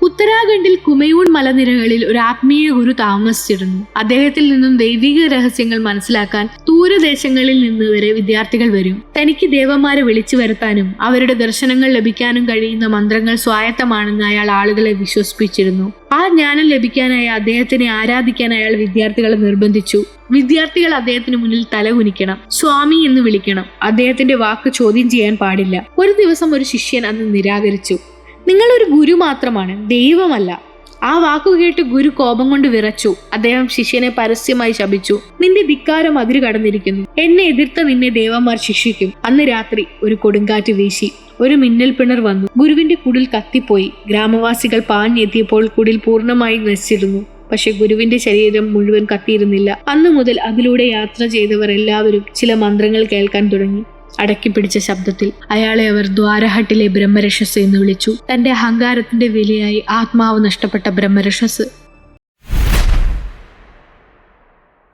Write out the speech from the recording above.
ഉത്തരാഖണ്ഡിൽ കുമയൂൺ മലനിരകളിൽ ഒരു ആത്മീയ ഗുരു താമസിച്ചിരുന്നു. അദ്ദേഹത്തിൽ നിന്നും ദൈവിക രഹസ്യങ്ങൾ മനസ്സിലാക്കാൻ ദൂരദേശങ്ങളിൽ നിന്ന് വരെ വിദ്യാർത്ഥികൾ വരും. തനിക്ക് ദേവന്മാരെ വിളിച്ചു വരുത്താനും അവരുടെ ദർശനങ്ങൾ ലഭിക്കാനും കഴിയുന്ന മന്ത്രങ്ങൾ സ്വായത്തമാണെന്ന് അയാൾ ആളുകളെ വിശ്വസിപ്പിച്ചിരുന്നു. ആ ജ്ഞാനം ലഭിക്കാനായി അദ്ദേഹത്തിനെ ആരാധിക്കാൻ അയാൾ വിദ്യാർത്ഥികളെ നിർബന്ധിച്ചു. വിദ്യാർത്ഥികൾ അദ്ദേഹത്തിന് മുന്നിൽ തലകുനിക്കണം, സ്വാമി എന്ന് വിളിക്കണം, അദ്ദേഹത്തിന്റെ വാക്ക് ചോദ്യം ചെയ്യാൻ പാടില്ല. ഒരു ദിവസം ഒരു ശിഷ്യൻ അന്ന് നിരാകരിച്ചു. നിങ്ങളൊരു ഗുരു മാത്രമാണ്, ദൈവമല്ല. ആ വാക്കു കേട്ട് ഗുരു കോപം കൊണ്ട് വിറച്ചു. അദ്ദേഹം ശിഷ്യനെ പരസ്യമായി ശപിച്ചു. നിന്റെ ധിക്കാരം അതിരു കടന്നിരിക്കുന്നു. എന്നെ എതിർത്ത നിന്നെ ദേവന്മാർ ശിക്ഷിക്കും. അന്ന് രാത്രി ഒരു കൊടുങ്കാറ്റ് വീശി. ഒരു മിന്നൽ പിണർ വന്നു. ഗുരുവിന്റെ കുടിൽ കത്തിപ്പോയി. ഗ്രാമവാസികൾ പാഞ്ഞെത്തിയപ്പോൾ കുടിൽ പൂർണ്ണമായി നശിച്ചിരുന്നു. പക്ഷെ ഗുരുവിന്റെ ശരീരം മുഴുവൻ കത്തിയിരുന്നില്ല. അന്നു മുതൽ അതിലൂടെ യാത്ര ചെയ്തവർ എല്ലാവരും ചില മന്ത്രങ്ങൾ കേൾക്കാൻ തുടങ്ങി. അടക്കിപ്പിടിച്ച ശബ്ദത്തിൽ അയാളെ അവർ ദ്വാരഹട്ടിലെ ബ്രഹ്മരക്ഷസ് എന്ന് വിളിച്ചു. തന്റെ അഹങ്കാരത്തിന്റെ വിലയായി ആത്മാവ് നഷ്ടപ്പെട്ട ബ്രഹ്മരക്ഷസ്.